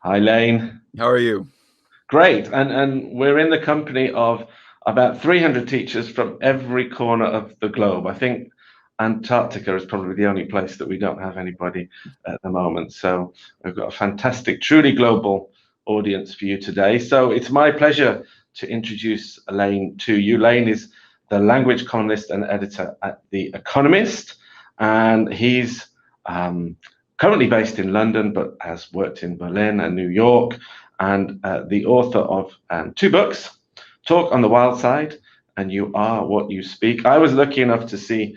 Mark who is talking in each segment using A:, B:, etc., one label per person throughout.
A: Hi, Lane.
B: How are you?
A: Great. And we're in the company of about 300 teachers from every corner of the globe. I think Antarctica is probably the only place that we don't have anybody at the moment. So we've got a fantastic, truly global audience for you today. So it's my pleasure to introduce Lane to you. Lane is the language columnist and editor at The Economist, and he's currently based in London, but has worked in Berlin and New York, and the author of two books, Talk on the Wild Side and You Are What You Speak. I was lucky enough to see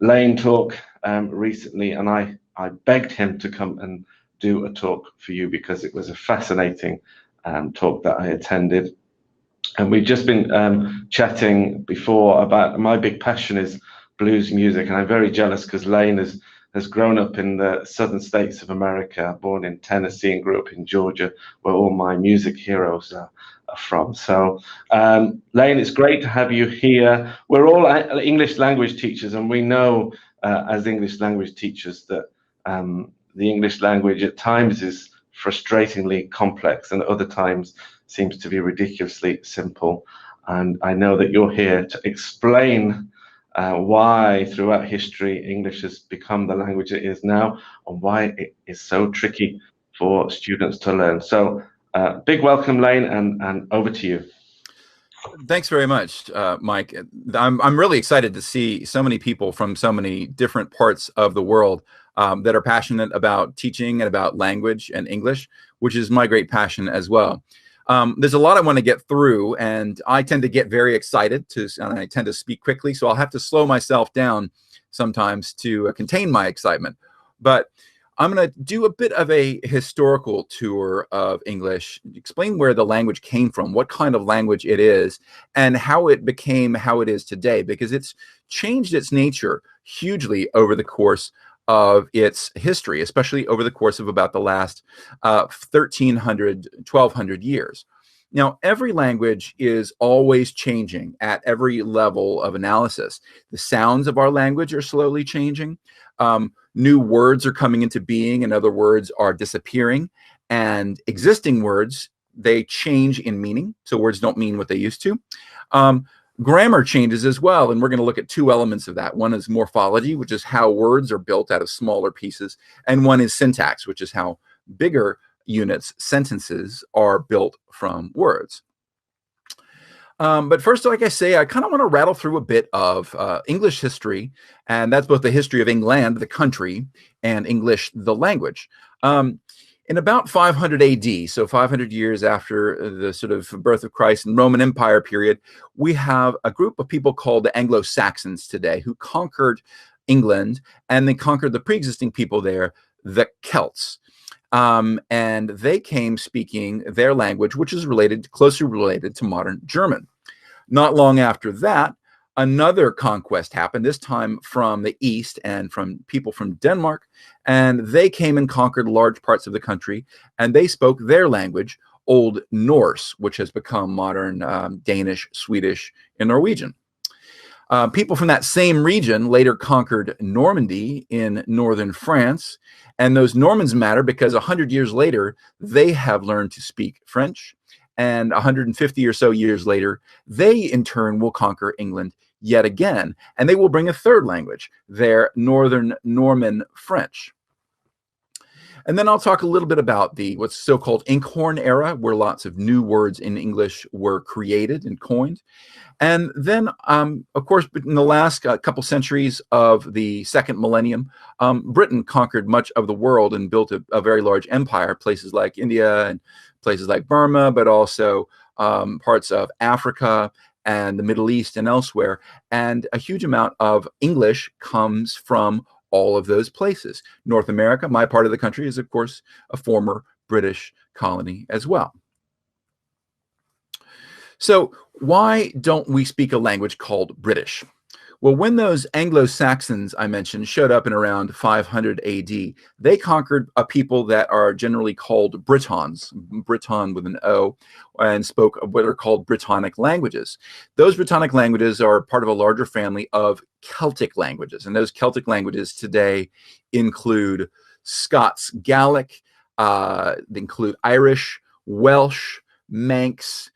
A: Lane talk recently, and I begged him to come and do a talk for you because it was a fascinating talk that I attended. And we've just been chatting before about my big passion is blues music, and I'm very jealous because Lane has grown up in the southern states of America, born in Tennessee and grew up in Georgia, where all my music heroes are from. So, Lane, it's great to have you here. We're all English language teachers, and we know as English language teachers that the English language at times is frustratingly complex and other times seems to be ridiculously simple. And I know that you're here to explain why throughout history English has become the language it is now and why it is so tricky for students to learn. So big welcome, Lane, and over to you.
B: Thanks very much, Mike. I'm really excited to see so many people from so many different parts of the world that are passionate about teaching and about language and English, which is my great passion as well. There's a lot I want to get through, and I tend to get very excited, and I tend to speak quickly, so I'll have to slow myself down sometimes to contain my excitement. But I'm going to do a bit of a historical tour of English, explain where the language came from, what kind of language it is, and how it became how it is today, because it's changed its nature hugely over the course of its history, especially over the course of about the last 1,300, 1,200 years. Now, every language is always changing at every level of analysis. The sounds of our language are slowly changing. New words are coming into being, and other words are disappearing. And existing words, they change in meaning. So words don't mean what they used to. Grammar changes as well, and we're going to look at two elements of that. One is morphology, which is how words are built out of smaller pieces, and one is syntax, which is how bigger units, sentences, are built from words. But first, like I say, I kind of want to rattle through a bit of English history, and that's both the history of England, the country, and English, the language. In about 500 AD, so 500 years after the sort of birth of Christ and Roman Empire period, we have a group of people called the Anglo-Saxons today who conquered England, and they conquered the pre-existing people there, the Celts. And they came speaking their language, which is closely related to modern German. Not long after that, another conquest happened, this time from the east and from people from Denmark, and they came and conquered large parts of the country, and they spoke their language, Old Norse, which has become modern Danish, Swedish, and Norwegian. People from that same region later conquered Normandy in northern France, and those Normans matter because 100 years later, they have learned to speak French, and 150 or so years later, they in turn will conquer England yet again, and they will bring a third language, their Northern Norman French. And then I'll talk a little bit about the what's so-called Inkhorn era, where lots of new words in English were created and coined. And then, of course, in the last couple centuries of the second millennium, Britain conquered much of the world and built a very large empire, places like India and places like Burma, but also parts of Africa and the Middle East and elsewhere. And a huge amount of English comes from all of those places. North America, my part of the country, is, of course, a former British colony as well. So why don't we speak a language called British? Well, when those Anglo-Saxons I mentioned showed up in around 500 AD, they conquered a people that are generally called Britons, Briton with an O, and spoke of what are called Brittonic languages. Those Brittonic languages are part of a larger family of Celtic languages, and those Celtic languages today include Scots Gaelic, They include Irish, Welsh, Manx,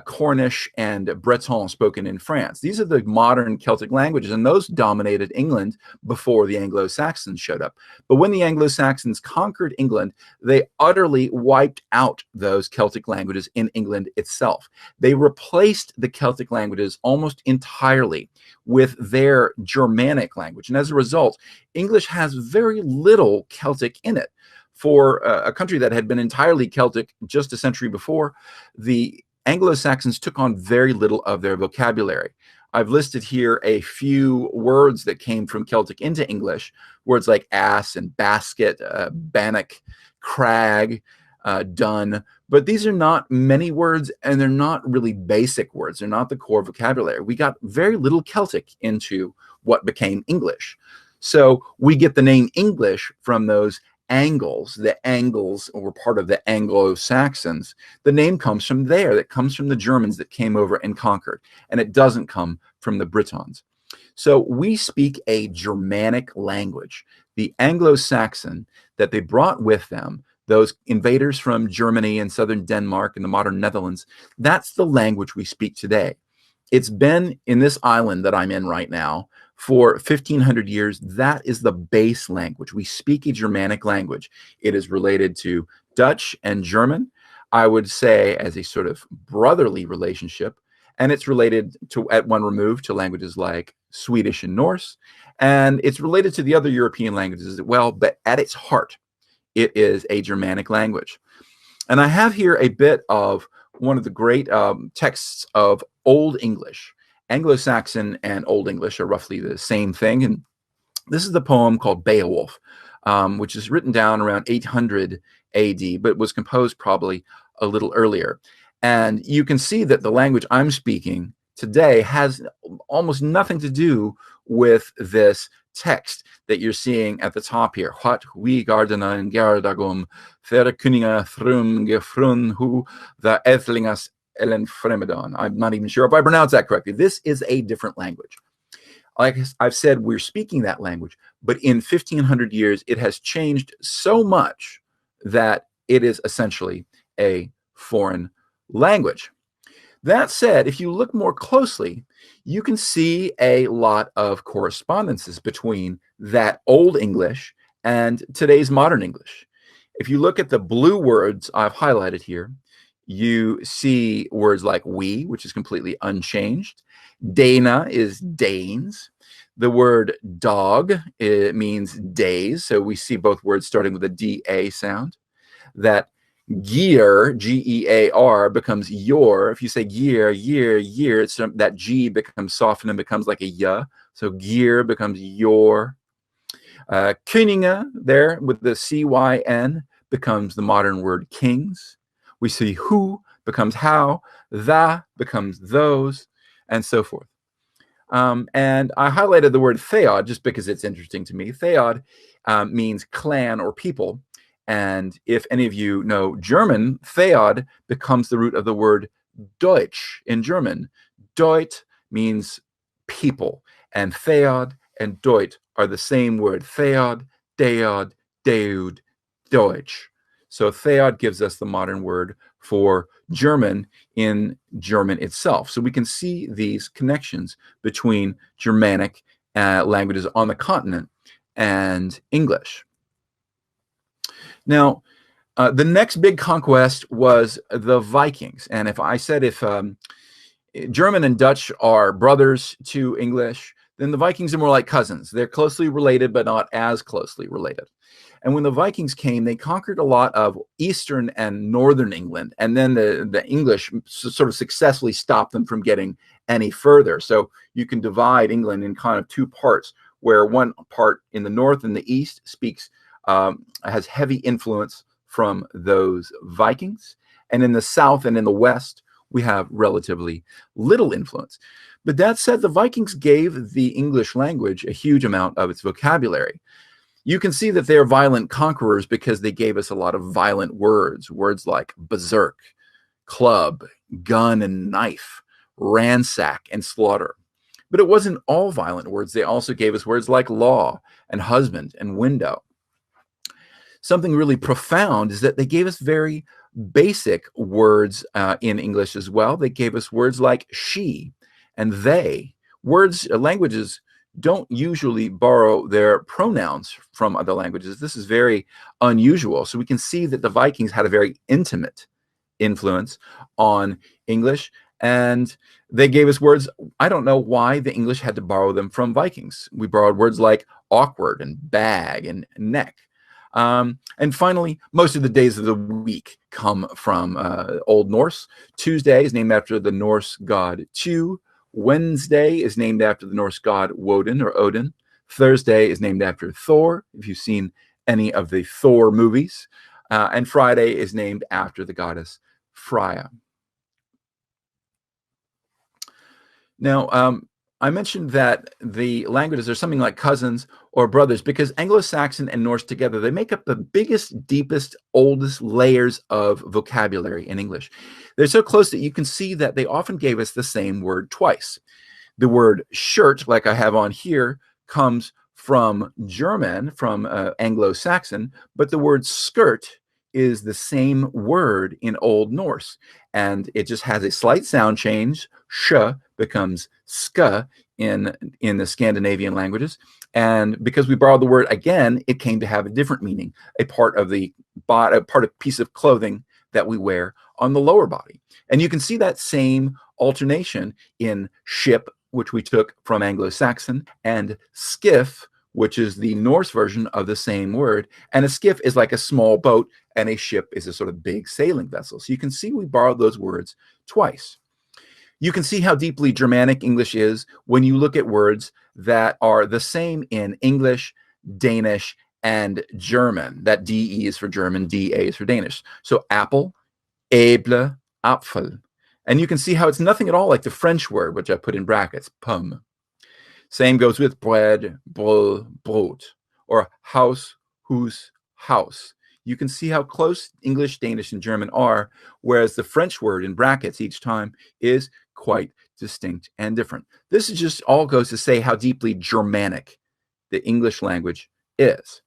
B: Cornish, and Breton spoken in France. These are the modern Celtic languages, and those dominated England before the Anglo-Saxons showed up. But when the Anglo-Saxons conquered England, they utterly wiped out those Celtic languages in England itself. They replaced the Celtic languages almost entirely with their Germanic language. And as a result, English has very little Celtic in it. For a country that had been entirely Celtic just a century before, the Anglo-Saxons took on very little of their vocabulary. I've listed here a few words that came from Celtic into English, words like ass and basket, bannock, crag, dun, but these are not many words, and they're not really basic words. They're not the core vocabulary. We got very little Celtic into what became English. So we get the name English from those Angles. The Angles were part of the Anglo-Saxons. The name comes from there. That comes from the Germans that came over and conquered, and it doesn't come from the Britons. So we speak a Germanic language, the Anglo-Saxon that they brought with them, those invaders from Germany and southern Denmark and the modern Netherlands. That's the language we speak today. It's been in this island that I'm in right now for 1,500 years. That is the base language. We speak a Germanic language. It is related to Dutch and German, I would say, as a sort of brotherly relationship. And it's related to, at one remove, to languages like Swedish and Norse. And it's related to the other European languages as well, but at its heart, it is a Germanic language. And I have here a bit of one of the great texts of Old English. Anglo-Saxon and Old English are roughly the same thing. And this is the poem called Beowulf, which is written down around 800 AD, but was composed probably a little earlier. And you can see that the language I'm speaking today has almost nothing to do with this text that you're seeing at the top here. What we gardena and gardagum, fer kuninga thrum gefrun hu the ethlingas ellen fremedon. I'm not even sure if I pronounced that correctly. This is a different language. Like I've said, we're speaking that language, but in 1,500 years, it has changed so much that it is essentially a foreign language. That said, if you look more closely, you can see a lot of correspondences between that Old English and today's modern English. If you look at the blue words I've highlighted here, you see words like we, which is completely unchanged. Dana is Danes. The word dog, it means days. So we see both words starting with a D-A sound. That gear, G-E-A-R, becomes your. If you say gear, year, it's that G becomes softened and becomes like a ya. So gear becomes your. Kuninga there with the C-Y-N becomes the modern word kings. We see who becomes how, the becomes those, and so forth. And I highlighted the word theod just because it's interesting to me. Theod means clan or people. And if any of you know German, theod becomes the root of the word Deutsch in German. Deut means people, and theod and Deut are the same word. Theod, deod, deud, Deutsch. So theod gives us the modern word for German in German itself. So we can see these connections between Germanic languages on the continent and English. Now, the next big conquest was the Vikings. And if I said if German and Dutch are brothers to English, then the Vikings are more like cousins. They're closely related, but not as closely related. And when the Vikings came, they conquered a lot of eastern and northern England. And then the English sort of successfully stopped them from getting any further. So you can divide England in kind of two parts, where one part in the north and the east speaks, has heavy influence from those Vikings. And in the south and in the west, we have relatively little influence. But that said, the Vikings gave the English language a huge amount of its vocabulary. You can see that they're violent conquerors because they gave us a lot of violent words, words like berserk, club, gun and knife, ransack and slaughter. But it wasn't all violent words. They also gave us words like law and husband and window. something really profound is that they gave us very basic words in English as well. They gave us words like she and they. Words, languages don't usually borrow their pronouns from other languages. This is very unusual. So we can see that the Vikings had a very intimate influence on English, and they gave us words. I don't know why the English had to borrow them from Vikings. We borrowed words like awkward and bag and neck. And finally, most of the days of the week come from Old Norse. Tuesday is named after the Norse god Tu. Wednesday is named after the Norse god Woden or Odin. Thursday is named after Thor, if you've seen any of the Thor movies. And Friday is named after the goddess Freya. Now, I mentioned that the languages are something like cousins or brothers because Anglo-Saxon and Norse together, they make up the biggest, deepest, oldest layers of vocabulary in English. They're so close that you can see that they often gave us the same word twice. The word shirt, like I have on here, comes from German, from Anglo-Saxon, but the word skirt is the same word in Old Norse, and it just has a slight sound change. Sh becomes ska in the Scandinavian languages, and because we borrowed the word again, it came to have a different meaning, a part of the body, a part of piece of clothing that we wear on the lower body. And you can see that same alternation in ship, which we took from Anglo-Saxon, and skiff, which is the Norse version of the same word. And a skiff is like a small boat, and a ship is a sort of big sailing vessel. So you can see we borrowed those words twice. You can see how deeply Germanic English is when you look at words that are the same in English, Danish, and German. That DE is for German, DA is for Danish. So apple, Äble, Apfel. And you can see how it's nothing at all like the French word, which I put in brackets, pomme. Same goes with bread, brød, brot, or house, hus, house. You can see how close English, Danish, and German are, whereas the French word in brackets each time is quite distinct and different. This is just all goes to say how deeply Germanic the English language is.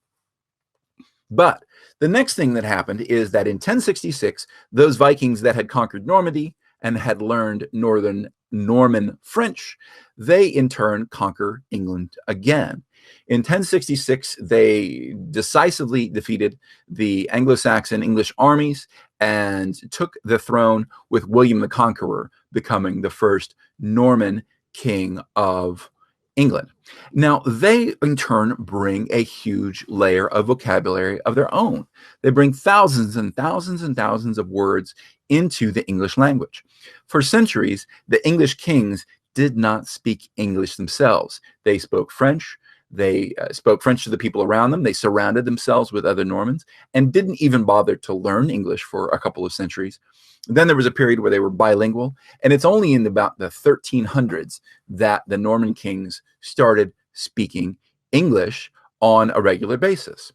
B: But the next thing that happened is that in 1066, those Vikings that had conquered Normandy and had learned Northern Norman French, they in turn conquer England again. In 1066, they decisively defeated the Anglo-Saxon English armies and took the throne, with William the Conqueror becoming the first Norman king of England. Now, they in turn bring a huge layer of vocabulary of their own. They bring thousands and thousands and thousands of words into the English language. For centuries, the English kings did not speak English themselves. They spoke French. They spoke French to the people around them. They surrounded themselves with other Normans and didn't even bother to learn English for a couple of centuries. Then there was a period where they were bilingual, and it's only in about the 1300s that the Norman kings started speaking English on a regular basis.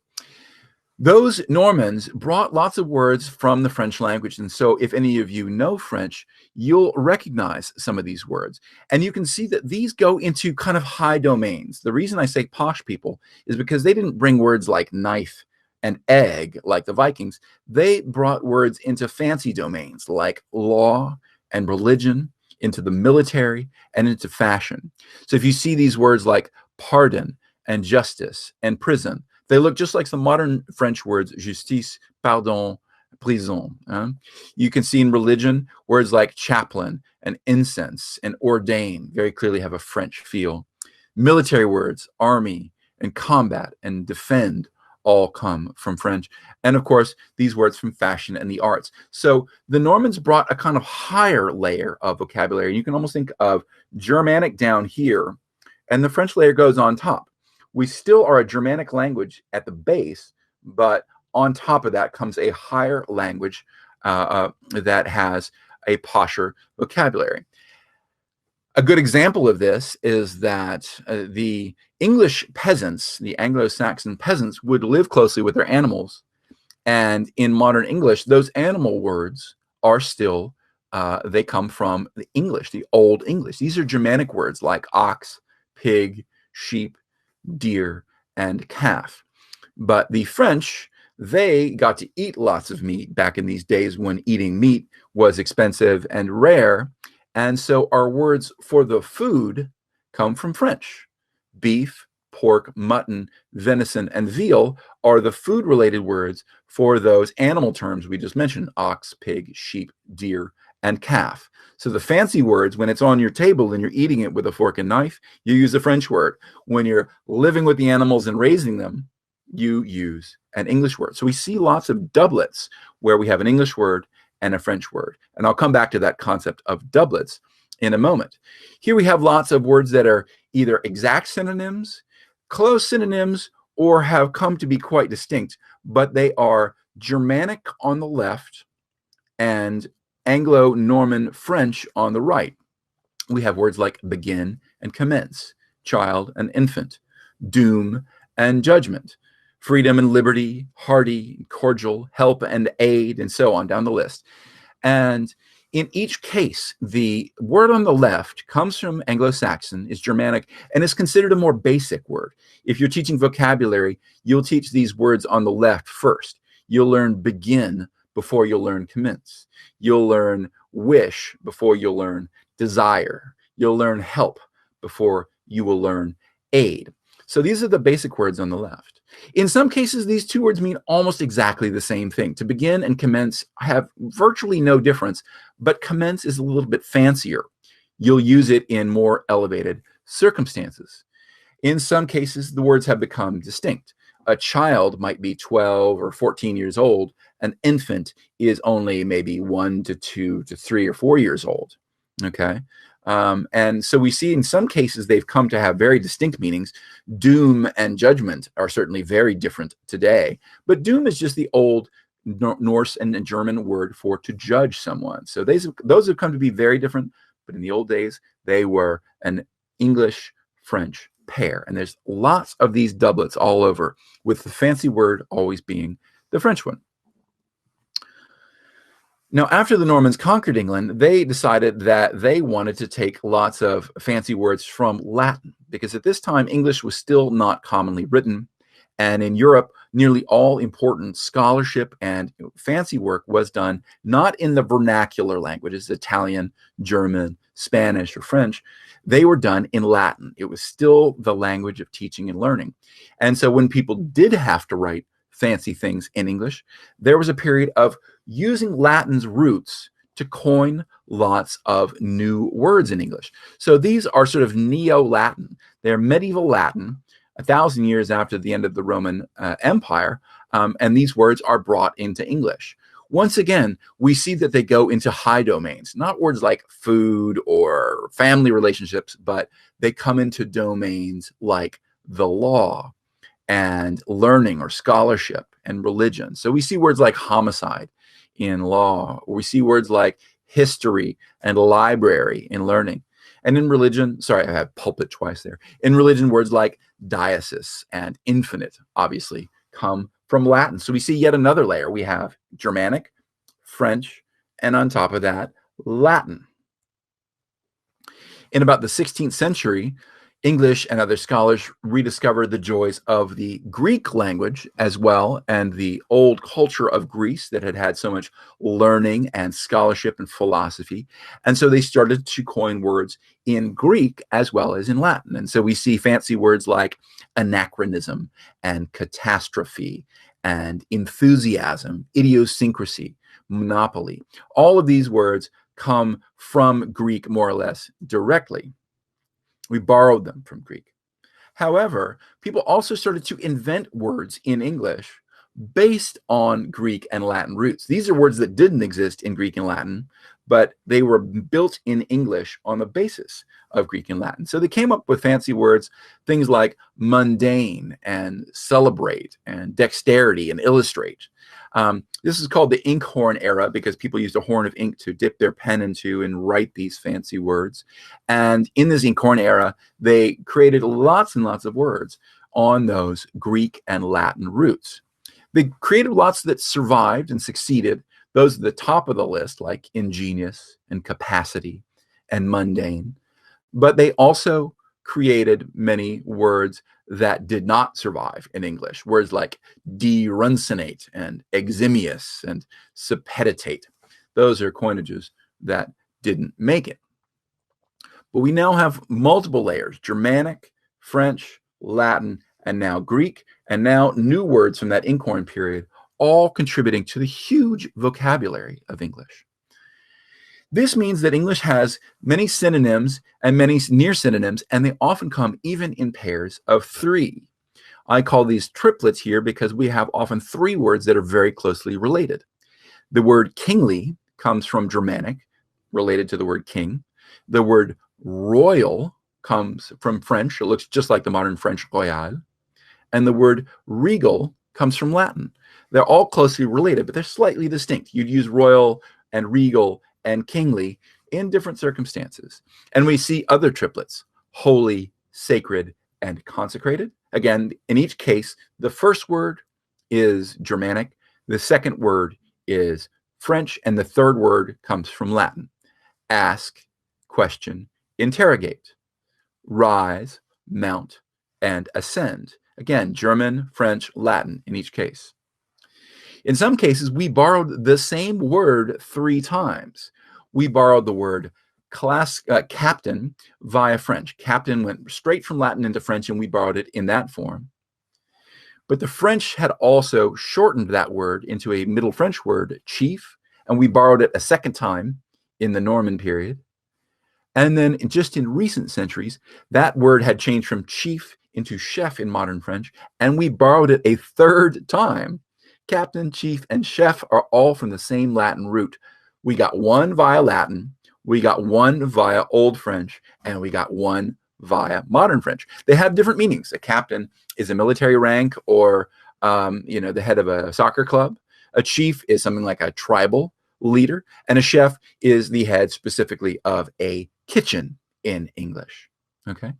B: Those Normans brought lots of words from the French language, and so if any of you know French, you'll recognize some of these words. And you can see that these go into kind of high domains. The reason I say posh people is because they didn't bring words like knife and egg like the Vikings. They brought words into fancy domains like law and religion, into the military, and into fashion. So if you see these words like pardon and justice and prison, they look just like some modern French words, justice, pardon, prison. You can see in religion words like chaplain and incense and ordain very clearly have a French feel. Military words, army and combat and defend, all come from French. And of course, these words from fashion and the arts. So the Normans brought a kind of higher layer of vocabulary. You can almost think of Germanic down here, and the French layer goes on top. We still are a Germanic language at the base, but on top of that comes a higher language that has a posher vocabulary. A good example of this is that the English peasants, the Anglo-Saxon peasants, would live closely with their animals. And in modern English, those animal words are still, they come from the English, the Old English. These are Germanic words like ox, pig, sheep, deer, and calf. But the French, They got to eat lots of meat back in these days when eating meat was expensive and rare. And so our words for the food come from French. Beef, pork, mutton, venison, and veal are the food-related words for those animal terms we just mentioned: ox, pig, sheep, deer, and calf. So the fancy words, when it's on your table and you're eating it with a fork and knife, you use a French word. When you're living with the animals and raising them, you use an English word. So we see lots of doublets where we have an English word and a French word. And I'll come back to that concept of doublets in a moment. Here we have lots of words that are either exact synonyms, close synonyms, or have come to be quite distinct, but they are Germanic on the left and Anglo-Norman French on the right. We have words like begin and commence, child and infant, doom and judgment, freedom and liberty, hearty, cordial, help and aid, and so on down the list. And in each case, the word on the left comes from Anglo-Saxon, is Germanic, and is considered a more basic word. If you're teaching vocabulary, you'll teach these words on the left first. You'll learn begin before you'll learn commence. You'll learn wish before you'll learn desire. You'll learn help before you will learn aid. So these are the basic words on the left. In some cases, these two words mean almost exactly the same thing. To begin and commence have virtually no difference, but commence is a little bit fancier. You'll use it in more elevated circumstances. In some cases, the words have become distinct. A child might be 12 or 14 years old. An infant is only maybe 1 to 2 to 3 or 4 years old. Okay. And so we see in some cases they've come to have very distinct meanings. Doom and judgment are certainly very different today, but doom is just the old Norse and German word for to judge someone. So those have come to be very different, but in the old days they were an English-French pair. And there's lots of these doublets all over, with the fancy word always being the French one. Now, after the Normans conquered England, they decided that they wanted to take lots of fancy words from Latin, because at this time, English was still not commonly written. And in Europe, nearly all important scholarship and fancy work was done not in the vernacular languages, Italian, German, Spanish, or French. They were done in Latin. It was still the language of teaching and learning. And so when people did have to write fancy things in English, there was a period of using Latin's roots to coin lots of new words in English. So these are sort of NeoLatin. They're medieval Latin, 1,000 years after the end of the Roman Empire, and these words are brought into English. Once again, we see that they go into high domains, not words like food or family relationships, but they come into domains like the law and learning or scholarship and religion. So we see words like homicide in law, or we see words like history and library in learning. And in religion, sorry, I have pulpit twice there. In religion, words like diocese and infinite obviously come from Latin. So we see yet another layer. We have Germanic, French, and on top of that, Latin. In about the 16th century, English and other scholars rediscovered the joys of the Greek language as well, and the old culture of Greece that had had so much learning and scholarship and philosophy. And so they started to coin words in Greek as well as in Latin. And so we see fancy words like anachronism and catastrophe and enthusiasm, idiosyncrasy, monopoly. All of these words come from Greek more or less directly. We borrowed them from Greek. However, people also started to invent words in English based on Greek and Latin roots. These are words that didn't exist in Greek and Latin, but they were built in English on the basis of Greek and Latin. So they came up with fancy words, things like mundane and celebrate and dexterity and illustrate. This is called the inkhorn era because people used a horn of ink to dip their pen into and write these fancy words. And in this inkhorn era, they created lots and lots of words on those Greek and Latin roots. They created lots that survived and succeeded. Those at the top of the list, like ingenious and capacity and mundane. But they also created many words that did not survive in English. Words like deruncinate and eximius and suppeditate. Those are coinages that didn't make it. But we now have multiple layers: Germanic, French, Latin, and now Greek, and now new words from that inkhorn period, all contributing to the huge vocabulary of English. This means that English has many synonyms and many near synonyms, and they often come even in pairs of 3. I call these triplets here because we have often 3 words that are very closely related. The word kingly comes from Germanic, related to the word king. The word royal comes from French. It looks just like the modern French royal. And the word regal comes from Latin. They're all closely related, but they're slightly distinct. You'd use royal and regal and kingly in different circumstances. And we see other triplets: holy, sacred, and consecrated. Again, in each case, the first word is Germanic, the second word is French, and the third word comes from Latin. Ask, question, interrogate. Rise, mount, and ascend. Again, German, French, Latin in each case. In some cases, we borrowed the same word 3 times. We borrowed the word captain via French. Captain went straight from Latin into French, and we borrowed it in that form. But the French had also shortened that word into a Middle French word, chief, and we borrowed it a second time in the Norman period. And then just in recent centuries, that word had changed from chief into chef in modern French, and we borrowed it a third time. Captain, chief, and chef are all from the same Latin root. We got one via Latin, we got one via Old French, and we got one via modern French. They have different meanings. A captain is a military rank, or the head of a soccer club. A chief is something like a tribal leader, and a chef is the head specifically of a kitchen in English. Okay.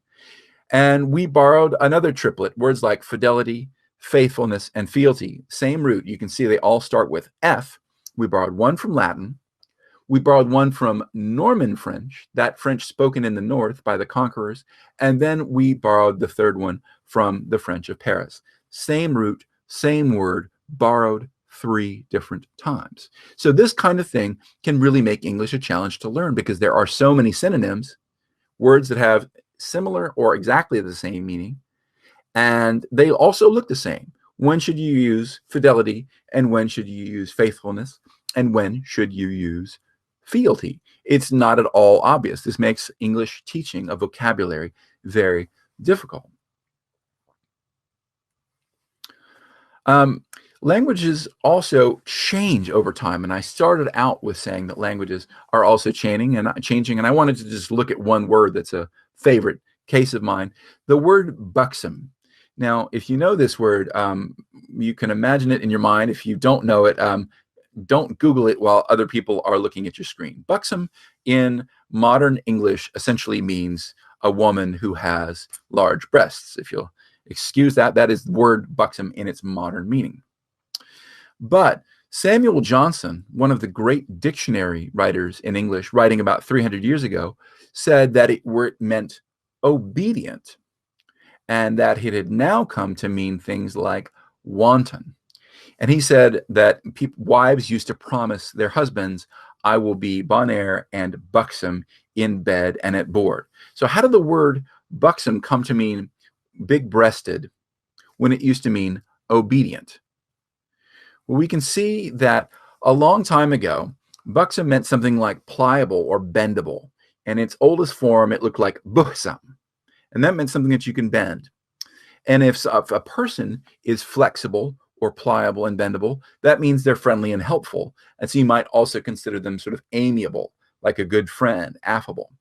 B: And we borrowed another triplet, words like fidelity, faithfulness, and fealty. Same root. You can see they all start with F. We borrowed one from Latin. We borrowed one from Norman French, that French spoken in the north by the conquerors. And then we borrowed the third one from the French of Paris. Same root, same word, borrowed 3 different times. So this kind of thing can really make English a challenge to learn, because there are so many synonyms, words that have similar or exactly the same meaning, and they also look the same. When should you use fidelity, and when should you use faithfulness, and when should you use fealty? It's not at all obvious. This makes English teaching of vocabulary very difficult. Languages also change over time, and I started out with saying that languages are also changing, and I wanted to just look at one word that's a favorite case of mine, the word buxom. Now, if you know this word, you can imagine it in your mind. If you don't know it, don't Google it while other people are looking at your screen. Buxom in modern English essentially means a woman who has large breasts. If you'll excuse that, that is the word buxom in its modern meaning. But Samuel Johnson, one of the great dictionary writers in English, writing about 300 years ago, said that it meant obedient, and that it had now come to mean things like wanton. And he said that wives used to promise their husbands, "I will be bon air and buxom in bed and at board." So how did the word buxom come to mean big-breasted when it used to mean obedient? Well, we can see that a long time ago, buxom meant something like pliable or bendable. In its oldest form, it looked like buxom, and that meant something that you can bend. And if a person is flexible or pliable and bendable, that means they're friendly and helpful. And so you might also consider them sort of amiable, like a good friend, affable.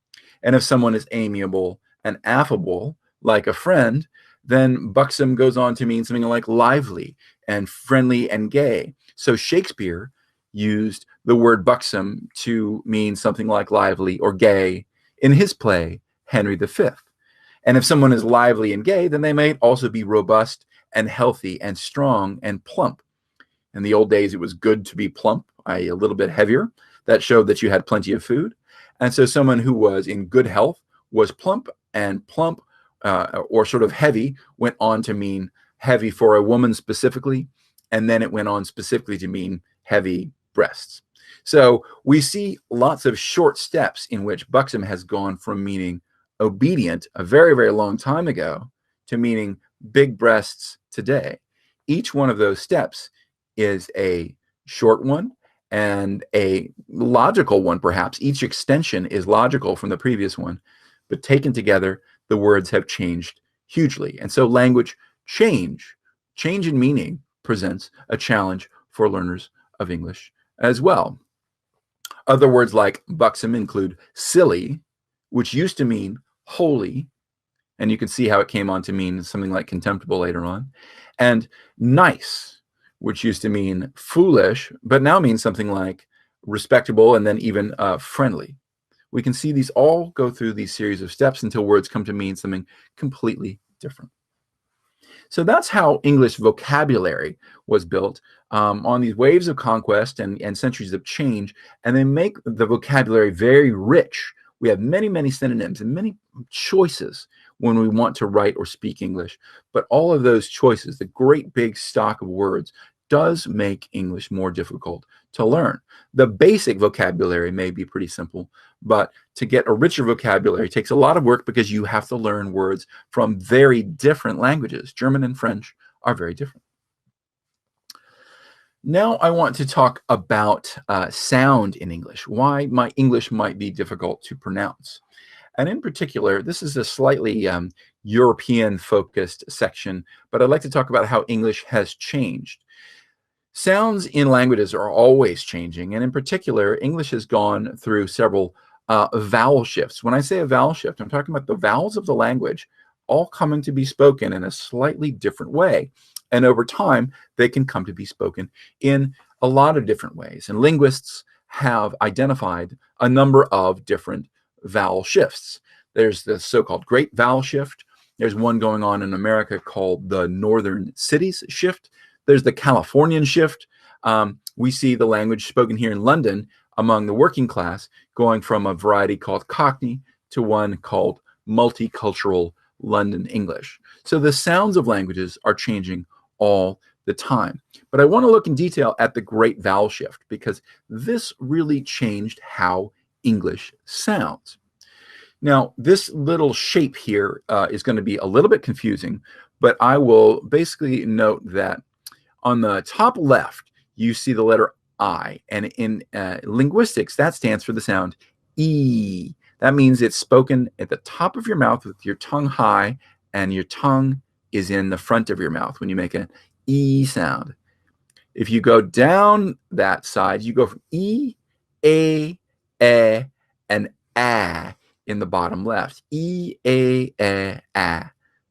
B: And if someone is amiable and affable, like a friend, then buxom goes on to mean something like lively and friendly and gay. So Shakespeare used the word buxom to mean something like lively or gay in his play, Henry V. And if someone is lively and gay, then they might also be robust and healthy and strong and plump. In the old days, it was good to be plump, i.e. a little bit heavier. That showed that you had plenty of food. And so someone who was in good health was plump, and plump or sort of heavy went on to mean heavy for a woman specifically, and then it went on specifically to mean heavy breasts. So we see lots of short steps in which Buxom has gone from meaning obedient a very, very long time ago to meaning big breasts today. Each one of those steps is a short one and a logical one, perhaps. Each extension is logical from the previous one, but taken together, the words have changed hugely. And so language change in meaning presents a challenge for learners of English as well. Other words like buxom include silly, which used to mean holy, and you can see how it came on to mean something like contemptible later on, and nice, which used to mean foolish, but now means something like respectable and then even friendly. We can see these all go through these series of steps until words come to mean something completely different. So that's how English vocabulary was built on these waves of conquest and centuries of change, and they make the vocabulary very rich. We have many, many synonyms and many choices when we want to write or speak English. But all of those choices, the great big stock of words, does make English more difficult to learn. The basic vocabulary may be pretty simple, but to get a richer vocabulary takes a lot of work because you have to learn words from very different languages. German and French are very different. Now I want to talk about sound in English, why my English might be difficult to pronounce. And in particular, this is a slightly European-focused section, but I'd like to talk about how English has changed. Sounds in languages are always changing, and in particular, English has gone through several vowel shifts. When I say a vowel shift, I'm talking about the vowels of the language all coming to be spoken in a slightly different way. And over time, they can come to be spoken in a lot of different ways. And linguists have identified a number of different vowel shifts. There's the so-called Great Vowel Shift. There's one going on in America called the Northern Cities Shift. There's the Californian shift. We see the language spoken here in London among the working class going from a variety called Cockney to one called multicultural London English. So the sounds of languages are changing all the time. But I want to look in detail at the Great Vowel Shift because this really changed how English sounds. Now, this little shape here is going to be a little bit confusing, but I will basically note that on the top left, you see the letter I, and in linguistics, that stands for the sound E. That means it's spoken at the top of your mouth with your tongue high, and your tongue is in the front of your mouth when you make an E sound. If you go down that side, you go from E, A, and A in the bottom left. E, A.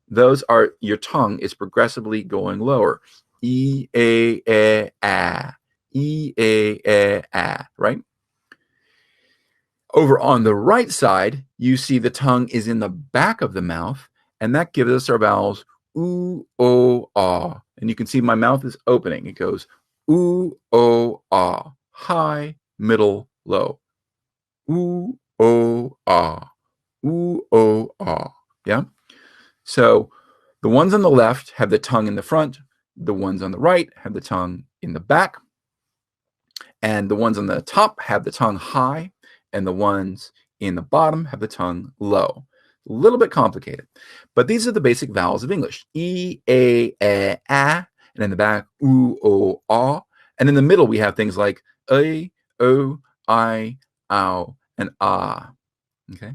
B: Those are, your tongue is progressively going lower. E, A, E, A, right? Over on the right side, you see the tongue is in the back of the mouth, and that gives us our vowels oo, o, ah. And you can see my mouth is opening. It goes oo, o, ah, high, middle, low. Ooh, oh, ah. Ooh, oh, ah. Yeah? So the ones on the left have the tongue in the front. The ones on the right have the tongue in the back. And the ones on the top have the tongue high. And the ones in the bottom have the tongue low. A little bit complicated. But these are the basic vowels of English. E, A, And in the back, oo, o, ah. And in the middle, we have things like A, O, I, ow, and ah. Okay?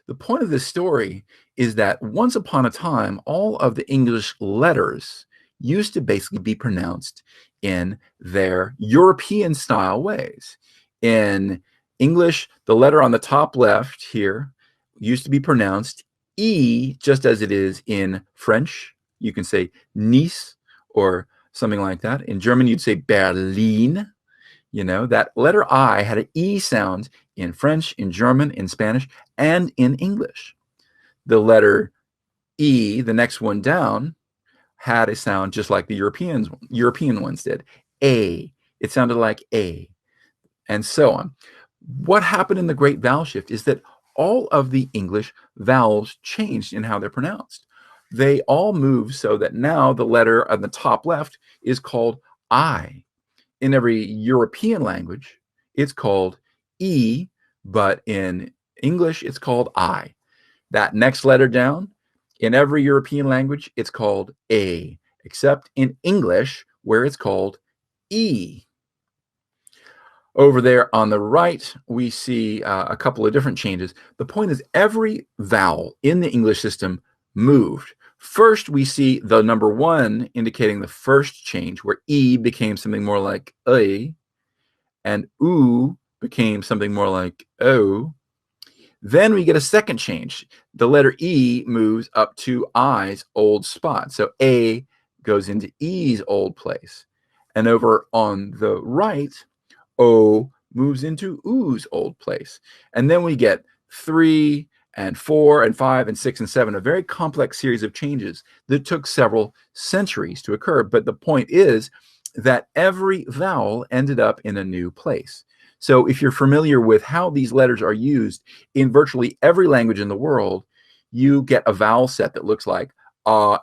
B: The point of this story is that once upon a time, all of the English letters used to basically be pronounced in their European-style ways. In English, the letter on the top left here used to be pronounced E, just as it is in French. You can say Nice or something like that. In German, you'd say Berlin. You know, that letter I had an E sound in French, in German, in Spanish, and in English. The letter E, the next one down, had a sound just like the European ones did. A. It sounded like A. And so on. What happened in the Great Vowel Shift is that all of the English vowels changed in how they're pronounced. They all moved so that now the letter on the top left is called I. In every European language, it's called E, but in English, it's called I. That next letter down, in every European language, it's called A, except in English, where it's called E. Over there on the right, we see a couple of different changes. The point is every vowel in the English system moved. First, we see the number 1 indicating the first change, where E became something more like A, and U became something more like O. Then we get a second change. The letter E moves up to I's old spot. So A goes into E's old place. And over on the right, O moves into U's old place. And then we get 3 and 4 and 5 and 6 and 7, a very complex series of changes that took several centuries to occur. But the point is that every vowel ended up in a new place. So if you're familiar with how these letters are used in virtually every language in the world, you get a vowel set that looks like A,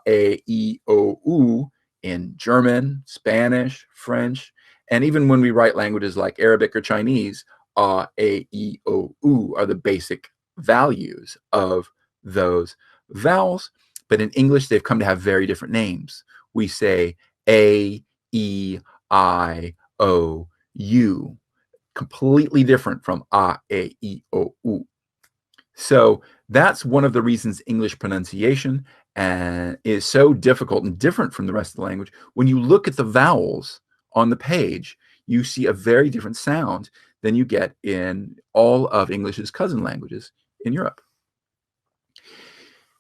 B: E, O, U in German, Spanish, French, and even when we write languages like Arabic or Chinese, A, E, O, U are the basic values of those vowels. But in English, they've come to have very different names. We say A, E, I, O, U. Completely different from A, E, O, U. So that's one of the reasons English pronunciation is so difficult and different from the rest of the language. When you look at the vowels on the page, you see a very different sound than you get in all of English's cousin languages in Europe.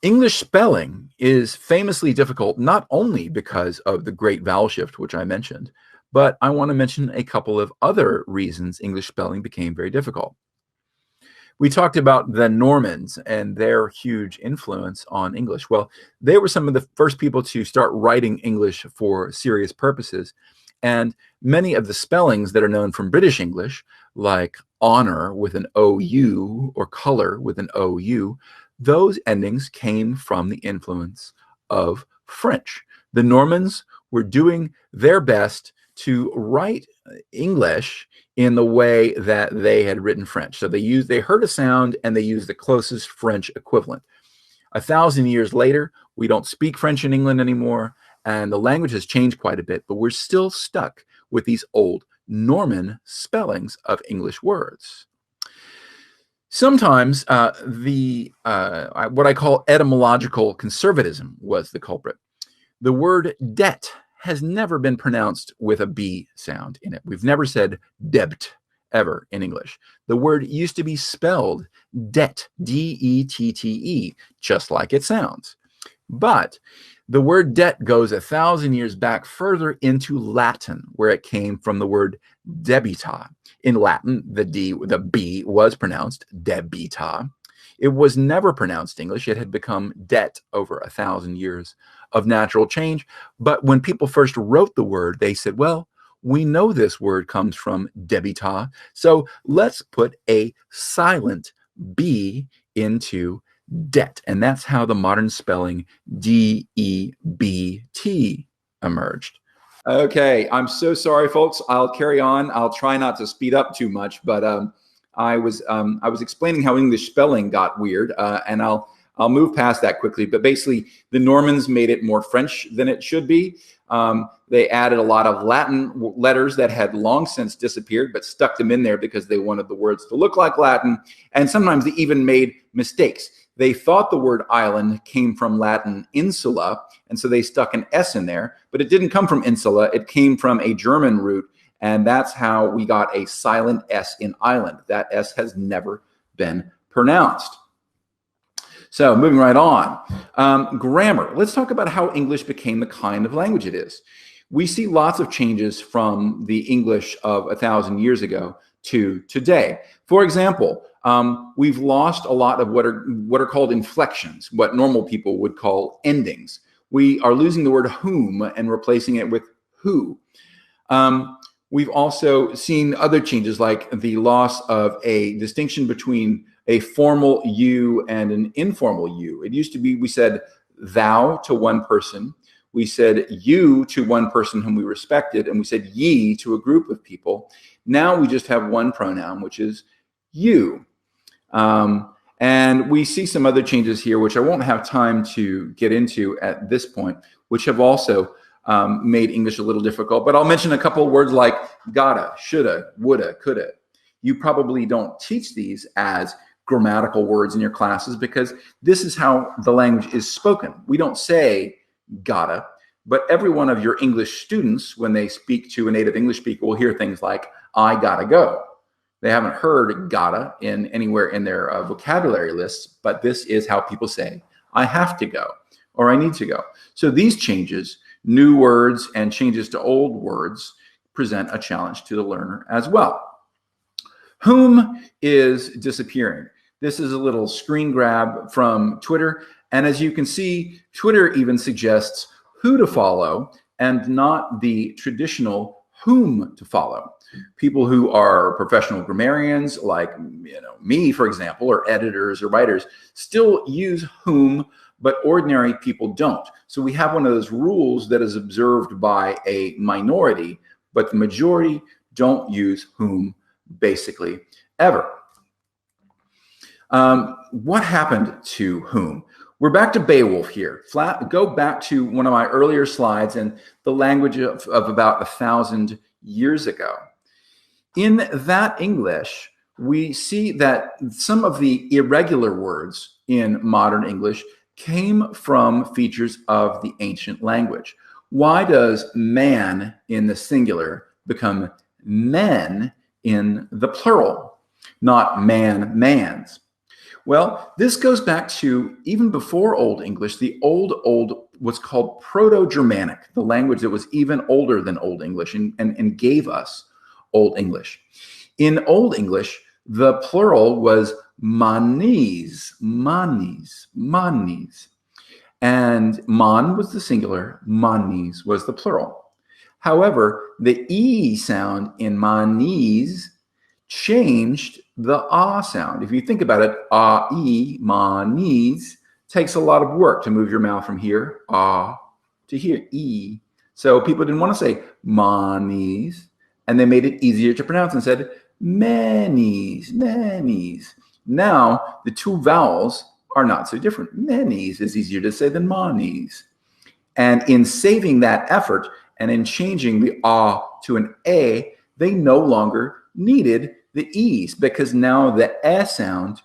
B: English spelling is famously difficult not only because of the great vowel shift, which I mentioned, but I want to mention a couple of other reasons English spelling became very difficult. We talked about the Normans and their huge influence on English. Well, they were some of the first people to start writing English for serious purposes. And many of the spellings that are known from British English, like honor with an OU or color with an OU, those endings came from the influence of French. The Normans were doing their best to write English in the way that they had written French. So they heard a sound and they used the closest French equivalent. 1,000 years later, we don't speak French in England anymore, and the language has changed quite a bit, but we're still stuck with these old Norman spellings of English words. Sometimes what I call etymological conservatism was the culprit. The word debt has never been pronounced with a B sound in it. We've never said debt ever in English. The word used to be spelled det, D-E-T-T-E, just like it sounds. But the word debt goes 1,000 years back further into Latin, where it came from the word debita. In Latin, the B was pronounced debita. It was never pronounced English. It had become debt over 1,000 years of natural change. But when people first wrote the word, they said, well, we know this word comes from debita, so let's put a silent B into debt. And that's how the modern spelling D-E-B-T emerged. Okay, I'm so sorry, folks. I'll carry on. I'll try not to speed up too much, but I was explaining how English spelling got weird, and I'll move past that quickly. But basically, the Normans made it more French than it should be. They added a lot of Latin letters that had long since disappeared, but stuck them in there because they wanted the words to look like Latin. And sometimes they even made mistakes. They thought the word island came from Latin insula, and so they stuck an S in there, but it didn't come from insula. It came from a German root, and that's how we got a silent S in island. That S has never been pronounced. So moving right on. Grammar. Let's talk about how English became the kind of language it is. We see lots of changes from the English of 1,000 years ago to today. For example, we've lost a lot of what are called inflections, what normal people would call endings. We are losing the word whom and replacing it with who. We've also seen other changes like the loss of a distinction between a formal you and an informal you. It used to be we said thou to one person, we said you to one person whom we respected, and we said ye to a group of people. Now we just have one pronoun, which is you. And we see some other changes here, which I won't have time to get into at this point, which have also made English a little difficult. But I'll mention a couple of words like gotta, shoulda, woulda, coulda. You probably don't teach these as grammatical words in your classes because this is how the language is spoken. We don't say gotta, but every one of your English students, when they speak to a native English speaker, will hear things like, I gotta go. They haven't heard gotta in anywhere in their vocabulary lists, but this is how people say, I have to go, or I need to go. So these changes, new words and changes to old words, present a challenge to the learner as well. Whom is disappearing. This is a little screen grab from Twitter. And as you can see, Twitter even suggests who to follow and not the traditional whom to follow. People who are professional grammarians, like me, for example, or editors or writers, still use whom, but ordinary people don't. So we have one of those rules that is observed by a minority, but the majority don't use whom basically ever. What happened to whom? We're back to Beowulf here. Go back to one of my earlier slides and the language of about 1,000 years ago. In that English, we see that some of the irregular words in modern English came from features of the ancient language. Why does man in the singular become men in the plural, not man, mans? Well, this goes back to even before Old English. The old was called Proto-Germanic, the language that was even older than Old English and gave us Old English. In Old English, the plural was manes, manes, manes. And man was the singular, manes was the plural. However, the E sound in manes changed the ah sound. If you think about it, ah-e, manes, takes a lot of work to move your mouth from here, ah, to here, e. So people didn't want to say manes, and they made it easier to pronounce and said manes, manes. Now, the two vowels are not so different. Manes is easier to say than manes. And in saving that effort and in changing the ah to an a, they no longer needed the e's because now the eh sound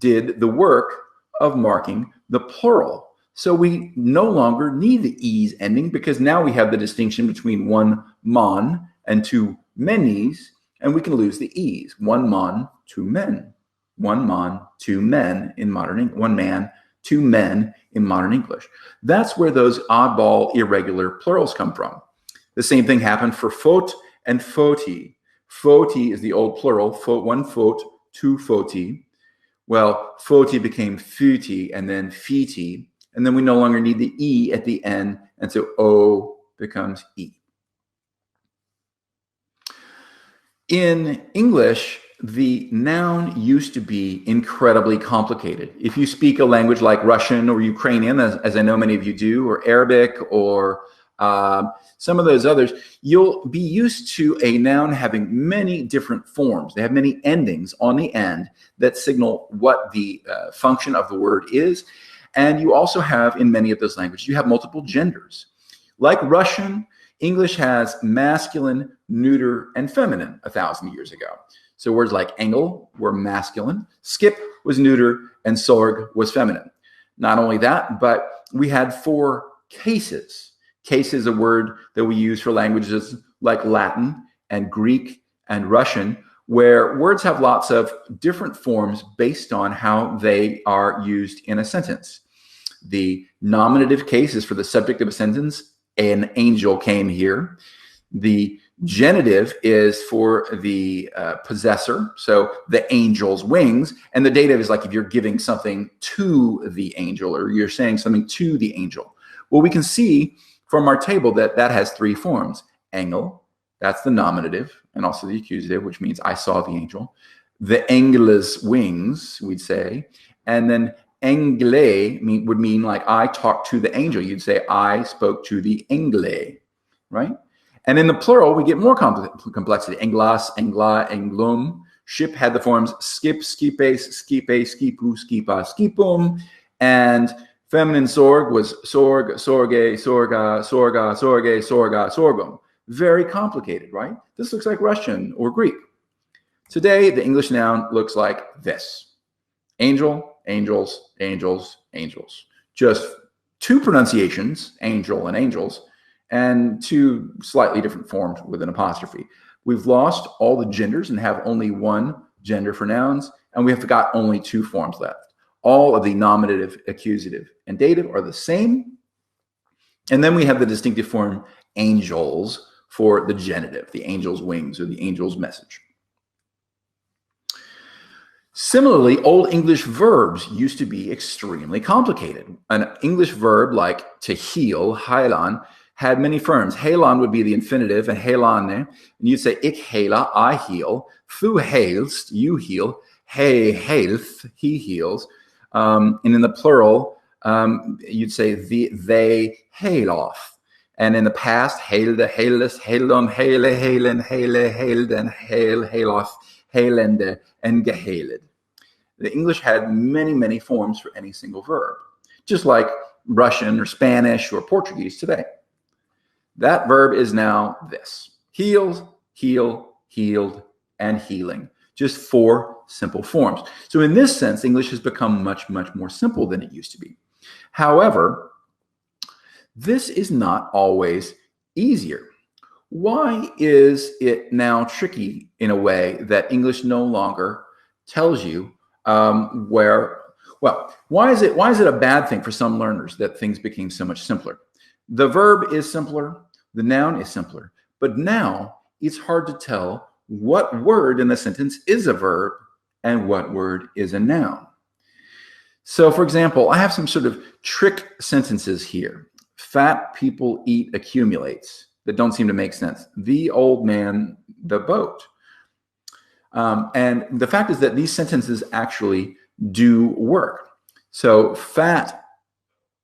B: did the work of marking the plural. So we no longer need the e's ending because now we have the distinction between one man and two menes, and we can lose the e's. One man, two men. One man, two men in modern English. One man, two men in modern English. That's where those oddball irregular plurals come from. The same thing happened for faut and foti. Foti is the old plural, one faut, two foti. Well, foti became futi and then fiti, and then we no longer need the E at the end, and so O becomes E. In English, the noun used to be incredibly complicated. If you speak a language like Russian or Ukrainian, as I know many of you do, or Arabic or some of those others, you'll be used to a noun having many different forms. They have many endings on the end that signal what the function of the word is. And you also have, in many of those languages, you have multiple genders. Like Russian, English has masculine, neuter, and feminine 1,000 years ago. So words like engel were masculine, skip was neuter, and sorg was feminine. Not only that, but we had 4 cases. Case is a word that we use for languages like Latin and Greek and Russian, where words have lots of different forms based on how they are used in a sentence. The nominative case is for the subject of a sentence. An angel came here. The genitive is for the possessor, so the angel's wings. And the dative is like if you're giving something to the angel or you're saying something to the angel. Well, we can see from our table that has 3 forms. Engel, that's the nominative, and also the accusative, which means I saw the angel. the Engle's wings, we'd say. And then Engle would mean like I talked to the angel. You'd say I spoke to the Engle, right? And in the plural, we get more complexity. Englas, Engla, Englum. Ship had the forms skip, skipes, skipe, skipu, skipa, skipum. And feminine sorg was sorg, sorge, sorga, sorga, sorge, sorga, sorgum. Very complicated, right? This looks like Russian or Greek. Today, the English noun looks like this. Angel, angels, angels, angels. Just two pronunciations, angel and angels, and two slightly different forms with an apostrophe. We've lost all the genders and have only one gender for nouns, and we have got only two forms left. All of the nominative, accusative, and dative are the same. And then we have the distinctive form angels for the genitive, the angel's wings or the angel's message. Similarly, Old English verbs used to be extremely complicated. An English verb like to heal, heilan, had many forms. Heilan would be the infinitive, and heilane, and you'd say ik heila, I heal. Thu heilst, you heal. He heilth, he heals. And in the plural, you'd say they hail off. And in the past, heilde, heilest, heildon, heile, heilen, heile, heilden, heil, heiloth, heilende, and geheiled. The English had many, many forms for any single verb, just like Russian or Spanish or Portuguese today. That verb is now this: healed, heal, healed, and healing. Just four simple forms. So in this sense, English has become much, much more simple than it used to be. However, this is not always easier. Why is it now tricky in a way that English no longer tells you why is it a bad thing for some learners that things became so much simpler? The verb is simpler, the noun is simpler, but now it's hard to tell what word in the sentence is a verb and what word is a noun. So for example, I have some sort of trick sentences here. Fat people eat accumulates that don't seem to make sense. The old man, the boat. And the fact is that these sentences actually do work. So fat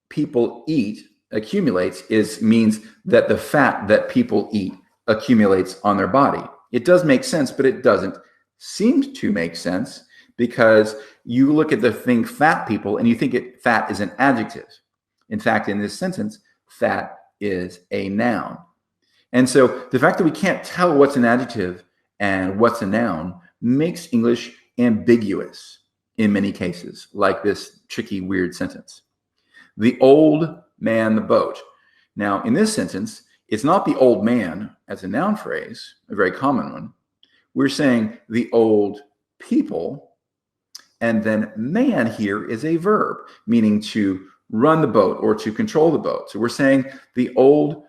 B: people eat accumulates means that the fat that people eat accumulates on their body. It does make sense, but it doesn't seem to make sense because you look at the thing fat people and you think fat is an adjective. In fact, in this sentence, fat is a noun. And so the fact that we can't tell what's an adjective and what's a noun makes English ambiguous in many cases, like this tricky, weird sentence. The old man, the boat. Now, in this sentence, it's not the old man as a noun phrase, a very common one. We're saying the old people, and then man here is a verb, meaning to run the boat or to control the boat. So we're saying the old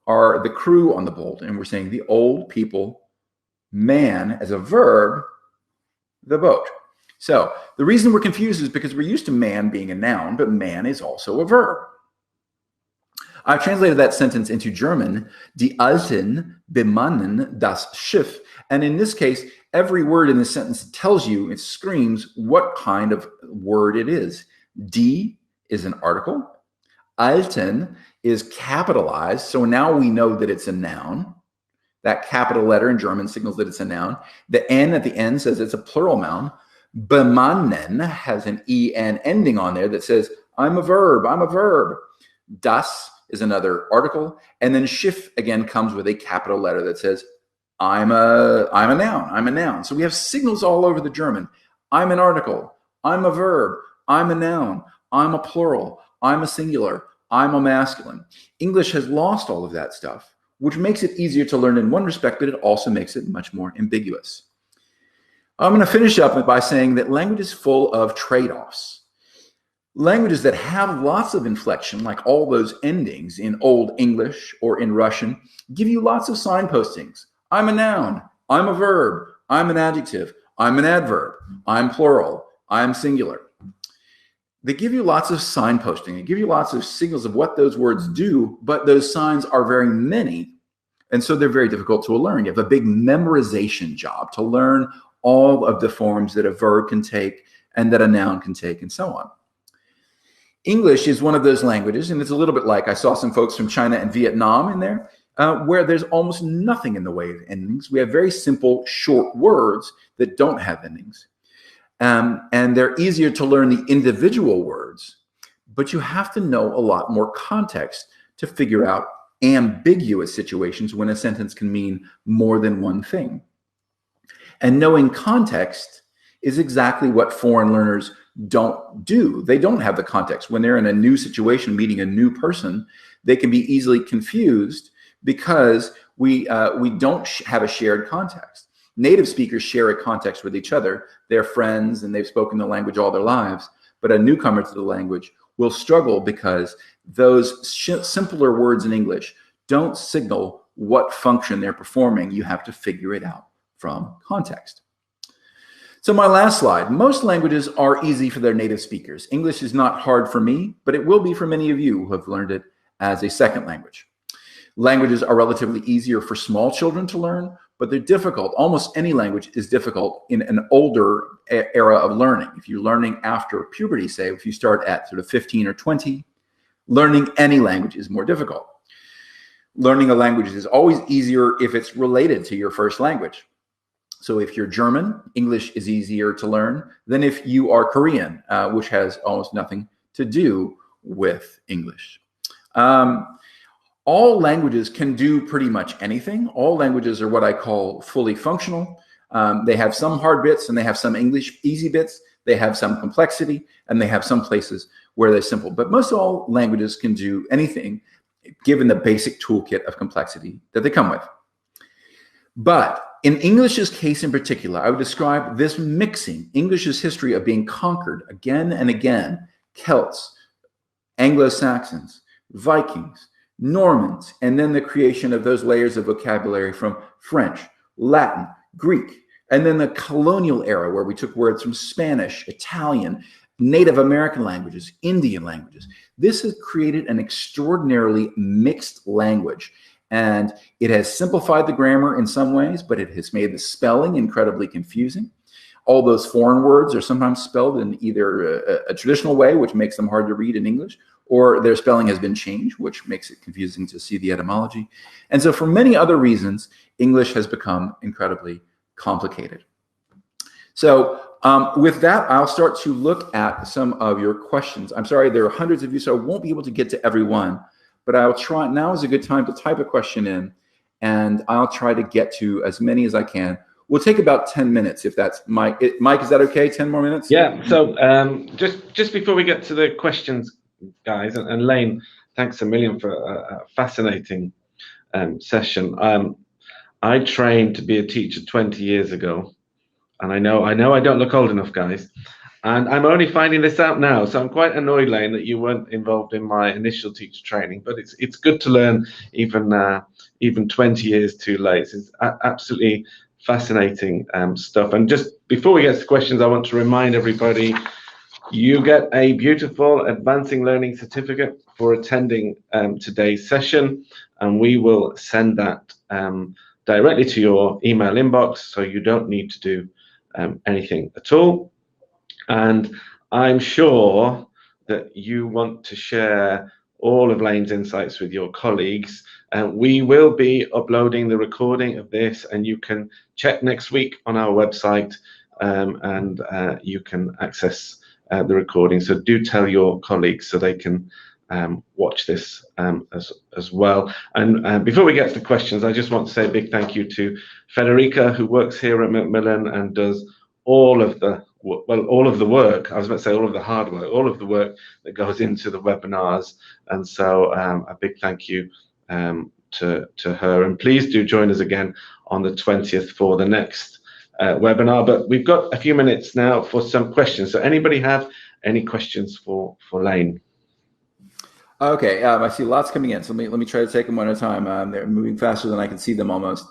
B: are the crew on the boat, and we're saying the old people, man as a verb, the boat. So the reason we're confused is because we're used to man being a noun, but man is also a verb. I've translated that sentence into German, Die Alten bemannen das Schiff. And in this case, every word in the sentence tells you, it screams what kind of word it is. Die is an article. Alten is capitalized. So now we know that it's a noun. That capital letter in German signals that it's a noun. The N at the end says it's a plural noun. Bemannen has an EN ending on there that says, I'm a verb, I'm a verb. Das is another article. And then Schiff again comes with a capital letter that says, I'm a noun, I'm a noun. So we have signals all over the German. I'm an article, I'm a verb, I'm a noun, I'm a plural, I'm a singular, I'm a masculine. English has lost all of that stuff, which makes it easier to learn in one respect, but it also makes it much more ambiguous. I'm going to finish up by saying that language is full of trade-offs. Languages that have lots of inflection, like all those endings in Old English or in Russian, give you lots of signpostings. I'm a noun, I'm a verb, I'm an adjective, I'm an adverb, I'm plural, I'm singular. They give you lots of signposting. They give you lots of signals of what those words do, but those signs are very many, and so they're very difficult to learn. You have a big memorization job to learn all of the forms that a verb can take and that a noun can take, and so on. English is one of those languages, and it's a little bit like, I saw some folks from China and Vietnam in there, where there's almost nothing in the way of endings. We have very simple, short words that don't have endings. And they're easier to learn the individual words, but you have to know a lot more context to figure out ambiguous situations when a sentence can mean more than one thing. And knowing context is exactly what foreign learners don't do. They don't have the context. When they're in a new situation, meeting a new person, they can be easily confused because we don't have a shared context. Native speakers share a context with each other. They're friends and they've spoken the language all their lives. But a newcomer to the language will struggle because those simpler words in English don't signal what function they're performing. You have to figure it out from context. So my last slide. Most languages are easy for their native speakers. English is not hard for me, but it will be for many of you who have learned it as a second language. Languages are relatively easier for small children to learn, but they're difficult. Almost any language is difficult in an older era of learning. If you're learning after puberty, say, if you start at sort of 15 or 20, learning any language is more difficult. Learning a language is always easier if it's related to your first language. So if you're German, English is easier to learn than if you are Korean, which has almost nothing to do with English. All languages can do pretty much anything. All languages are what I call fully functional. They have some hard bits and they have some English easy bits. They have some complexity and they have some places where they're simple. But most all languages can do anything given the basic toolkit of complexity that they come with. But in English's case in particular, I would describe this mixing English's history of being conquered again and again, Celts, Anglo-Saxons, Vikings, Normans, and then the creation of those layers of vocabulary from French, Latin, Greek, and then the colonial era where we took words from Spanish, Italian, Native American languages, Indian languages. This has created an extraordinarily mixed language. And it has simplified the grammar in some ways, but it has made the spelling incredibly confusing. All those foreign words are sometimes spelled in either a traditional way, which makes them hard to read in English, or their spelling has been changed, which makes it confusing to see the etymology. And so for many other reasons, English has become incredibly complicated. So with that, I'll start to look at some of your questions. I'm sorry, there are hundreds of you, so I won't be able to get to everyone. But I'll try, now is a good time to type a question in, and I'll try to get to as many as I can. We'll take about 10 minutes if that's, Mike, is that okay, 10 more minutes?
A: Yeah, so just before we get to the questions, guys, and Lane, thanks a million for a fascinating session. I trained to be a teacher 20 years ago, and I know I don't look old enough, guys. And I'm only finding this out now, so I'm quite annoyed, Lane, that you weren't involved in my initial teacher training. But it's good to learn even 20 years too late. It's absolutely fascinating stuff. And just before we get to questions, I want to remind everybody, you get a beautiful Advancing Learning certificate for attending today's session, and we will send that directly to your email inbox, so you don't need to do anything at all. And I'm sure that you want to share all of Lane's insights with your colleagues. We will be uploading the recording of this, and you can check next week on our website, and you can access the recording. So do tell your colleagues so they can watch this as well. And before we get to the questions, I just want to say a big thank you to Federica, who works here at Macmillan and does all of the work. I was about to say all of the hard work, all of the work that goes into the webinars. And so a big thank you to her. And please do join us again on the 20th for the next webinar. But we've got a few minutes now for some questions. So anybody have any questions for Lane?
B: Okay, I see lots coming in. So let me try to take them one at a time. They're moving faster than I can see them almost.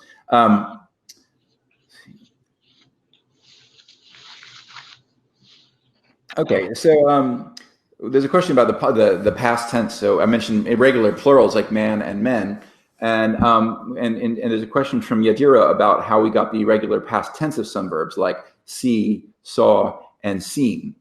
B: Okay, so there's a question about the past tense. So I mentioned irregular plurals like man and men. And there's a question from Yadira about how we got the irregular past tense of some verbs like see, saw, and seen.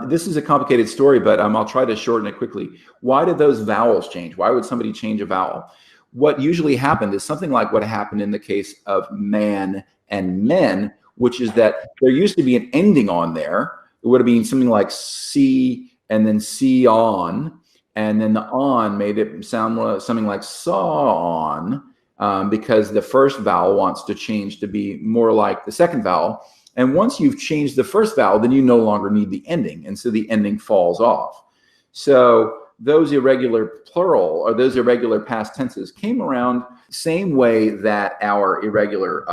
B: This is a complicated story, but I'll try to shorten it quickly. Why did those vowels change? Why would somebody change a vowel? What usually happened is something like what happened in the case of man and men, which is that there used to be an ending on there. It would have been something like see and then see on, and then the on made it sound something like saw on, because the first vowel wants to change to be more like the second vowel. And once you've changed the first vowel, then you no longer need the ending, and so the ending falls off. So those irregular plural or those irregular past tenses came around same way that our irregular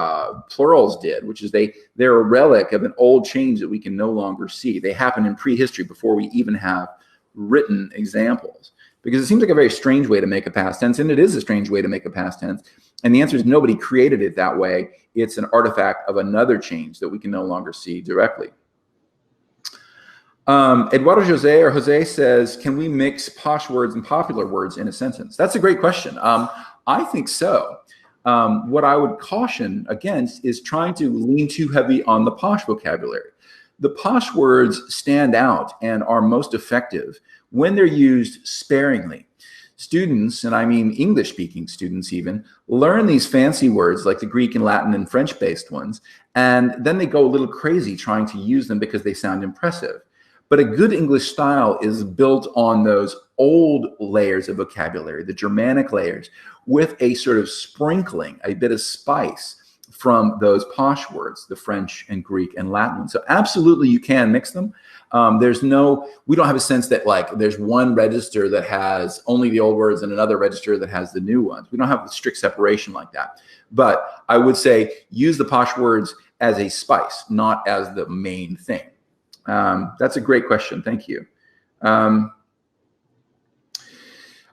B: plurals did, which is they're a relic of an old change that we can no longer see. They happen in prehistory before we even have written examples, because it seems like a very strange way to make a past tense, and it is a strange way to make a past tense. And the answer is nobody created it that way. It's an artifact of another change that we can no longer see directly. Eduardo Jose says, can we mix posh words and popular words in a sentence? That's a great question. I think so. What I would caution against is trying to lean too heavy on the posh vocabulary. The posh words stand out and are most effective when they're used sparingly. Students, and I mean English-speaking students even, learn these fancy words like the Greek and Latin and French-based ones, and then they go a little crazy trying to use them because they sound impressive. But a good English style is built on those old layers of vocabulary, the Germanic layers, with a sort of sprinkling, a bit of spice from those posh words, the French and Greek and Latin ones. So absolutely you can mix them. We don't have a sense that like there's one register that has only the old words and another register that has the new ones. We don't have the strict separation like that. But I would say use the posh words as a spice, not as the main thing. That's a great question. Thank you.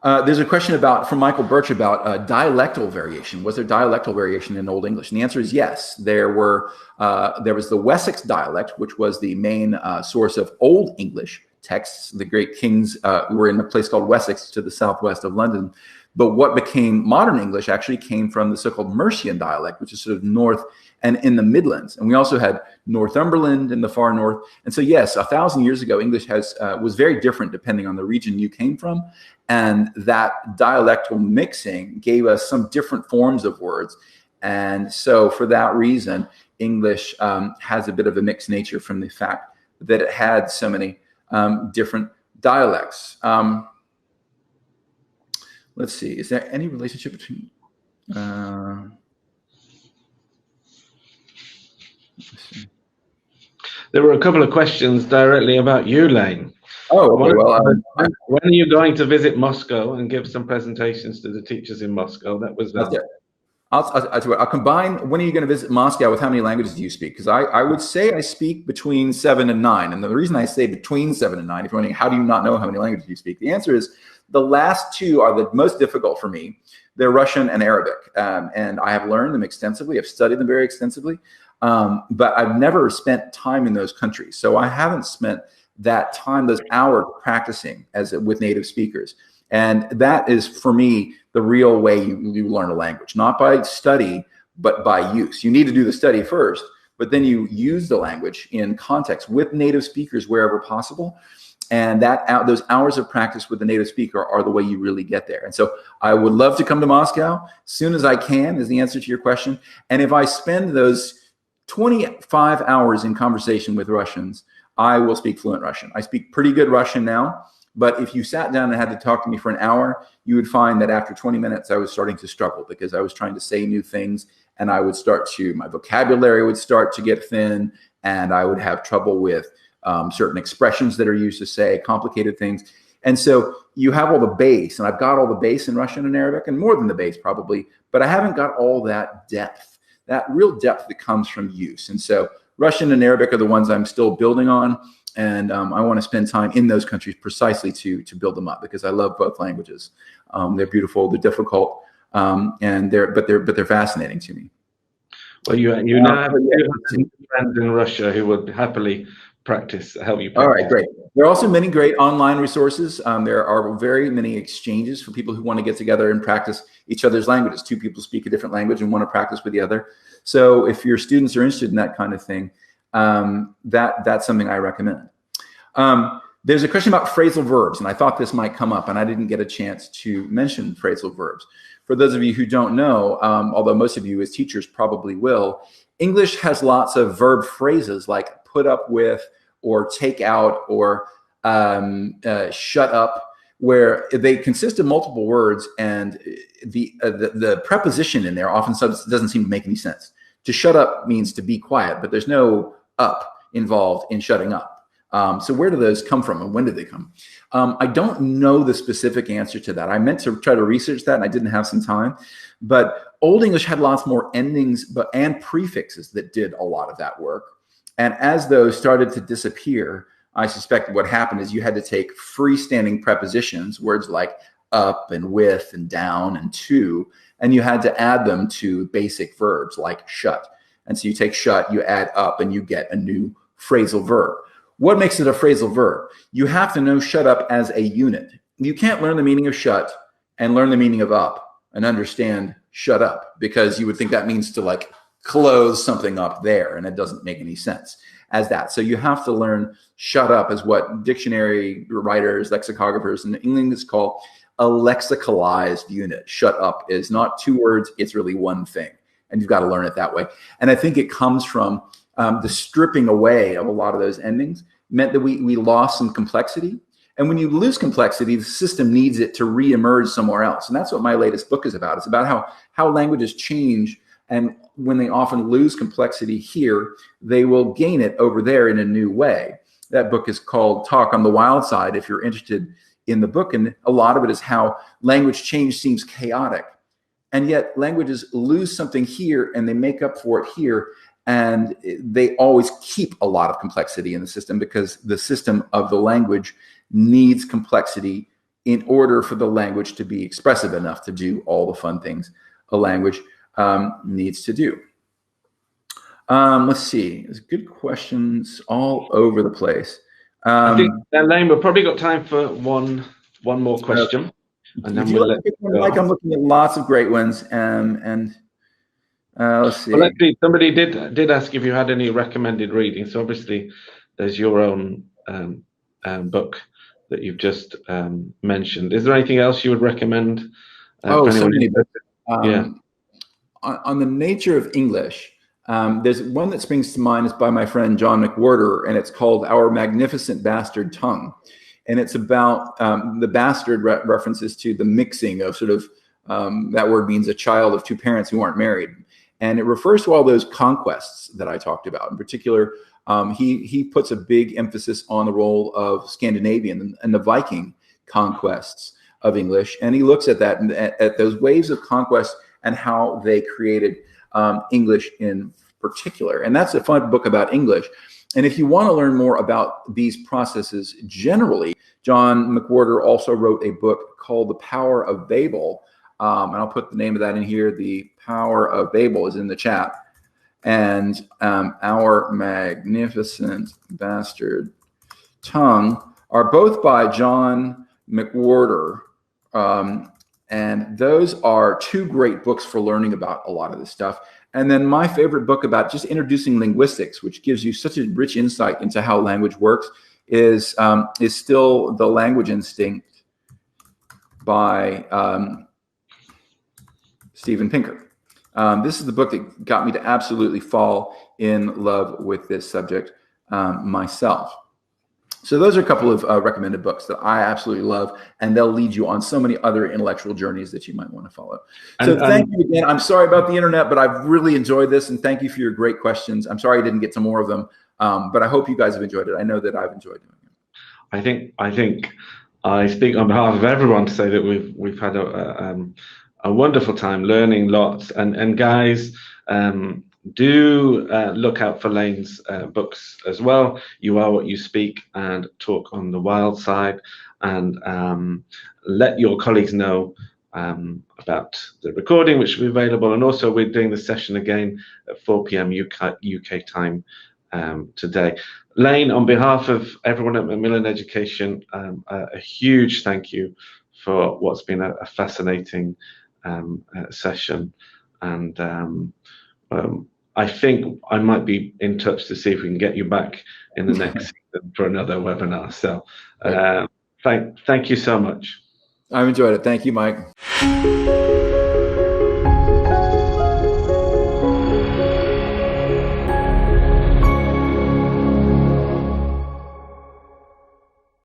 B: There's a question from Michael Birch about dialectal variation. Was there dialectal variation in Old English? And the answer is yes. There was the Wessex dialect, which was the main source of Old English texts. The great kings were in a place called Wessex to the southwest of London. But what became modern English actually came from the so-called Mercian dialect, which is sort of north and in the Midlands. And we also had Northumberland in the far north. And so yes, 1,000 years ago, English was very different depending on the region you came from. And that dialectal mixing gave us some different forms of words. And so for that reason, English has a bit of a mixed nature from the fact that it had so many different dialects. Let's see, is there any relationship between...
A: There were a couple of questions directly about you, Lane.
B: Oh, okay. Well,
A: when are you going to visit Moscow and give some presentations to the teachers in Moscow? That was
B: I'll combine when are you going to visit Moscow with how many languages do you speak? Because I would say I speak between 7 and 9. And the reason I say between 7 and 9, if you're wondering how do you not know how many languages you speak, the answer is the last two are the most difficult for me. They're Russian and Arabic. And I have learned them extensively. I've studied them very extensively. But I've never spent time in those countries. So I haven't spent that time, those hours practicing with native speakers. And that is, for me, the real way you learn a language, not by study, but by use. You need to do the study first, but then you use the language in context with native speakers wherever possible. And those hours of practice with the native speaker are the way you really get there. And so I would love to come to Moscow as soon as I can is the answer to your question. And if I spend those 25 hours in conversation with Russians, I will speak fluent Russian. I speak pretty good Russian now, but if you sat down and had to talk to me for an hour, you would find that after 20 minutes, I was starting to struggle because I was trying to say new things and my vocabulary would start to get thin and I would have trouble with certain expressions that are used to say complicated things. And so you have all the base, and I've got all the base in Russian and Arabic, and more than the base probably, but I haven't got all that depth, that real depth that comes from use. And so Russian and Arabic are the ones I'm still building on, and I want to spend time in those countries precisely to build them up because I love both languages. They're beautiful, they're difficult, and they're fascinating to me.
A: Well, you now have friends in Russia who would happily practice, help you
B: All
A: practice?
B: right, great. There are also many great online resources. There are very many exchanges for people who want to get together and practice each other's languages. Two people speak a different language and want to practice with the other. So if your students are interested in that kind of thing, that's something I recommend. There's a question about phrasal verbs, and I thought this might come up, and I didn't get a chance to mention phrasal verbs. For those of you who don't know, although most of you as teachers probably will, English has lots of verb phrases like put up with, or take out, or shut up, where they consist of multiple words, and the preposition in there often doesn't seem to make any sense. To shut up means to be quiet, but there's no up involved in shutting up. So where do those come from, and when did they come? I don't know the specific answer to that. I meant to try to research that, and I didn't have some time. But Old English had lots more endings and prefixes that did a lot of that work. And as those started to disappear, I suspect what happened is you had to take freestanding prepositions, words like up and with and down and to, and you had to add them to basic verbs like shut. And so you take shut, you add up, and you get a new phrasal verb. What makes it a phrasal verb? You have to know shut up as a unit. You can't learn the meaning of shut and learn the meaning of up and understand shut up, because you would think that means to like close something up there, and it doesn't make any sense as that. So you have to learn shut up as what dictionary writers, lexicographers in England call a lexicalized unit. Shut up is not two words, it's really one thing, and you've got to learn it that way. And I think it comes from the stripping away of a lot of those endings meant that we lost some complexity. And when you lose complexity, the system needs it to reemerge somewhere else. And that's what my latest book is about. It's about how languages change, and when they often lose complexity here, they will gain it over there in a new way. That book is called Talk on the Wild Side, if you're interested in the book. And a lot of it is how language change seems chaotic. And yet languages lose something here and they make up for it here. And they always keep a lot of complexity in the system, because the system of the language needs complexity in order for the language to be expressive enough to do all the fun things a language needs to do. Let's see, there's good questions all over the place.
A: I think, Lane, we've probably got time for one more question. And then we'll let
B: Mike, I'm looking at lots of great ones, let's see.
A: Well, actually, somebody did ask if you had any recommended reading. So obviously, there's your own book that you've just mentioned. Is there anything else you would recommend?
B: So many books.
A: Yeah.
B: On the nature of English, there's one that springs to mind. Is by my friend John McWhorter, and it's called Our Magnificent Bastard Tongue. And it's about the bastard references to the mixing of sort of, that word means a child of two parents who aren't married. And it refers to all those conquests that I talked about. In particular, he puts a big emphasis on the role of Scandinavian and the Viking conquests of English. And he looks at that and at those waves of conquest and how they created English in particular. And that's a fun book about English. And if you want to learn more about these processes generally, John McWhorter also wrote a book called The Power of Babel. And I'll put the name of that in here. The Power of Babel is in the chat. And Our Magnificent Bastard Tongue are both by John McWhorter. And those are two great books for learning about a lot of this stuff. And then my favorite book about just introducing linguistics, which gives you such a rich insight into how language works, is still The Language Instinct by Steven Pinker. This is the book that got me to absolutely fall in love with this subject myself. So those are a couple of recommended books that I absolutely love, and they'll lead you on so many other intellectual journeys that you might want to follow. So thank you again. I'm sorry about the internet, but I've really enjoyed this, and thank you for your great questions. I'm sorry I didn't get to more of them, but I hope you guys have enjoyed it. I know that I've enjoyed doing it.
A: I think I speak on behalf of everyone to say that we've had a wonderful time learning lots, and guys, do look out for Lane's books as well. You Are What You Speak and Talk on the Wild Side, and let your colleagues know about the recording, which will be available. And also, we're doing the session again at 4 p.m. UK time today. Lane, on behalf of everyone at Macmillan Education, a huge thank you for what's been a fascinating session, and I think I might be in touch to see if we can get you back in the next season for another webinar. So thank you so much.
B: I've enjoyed it. Thank you, Mike.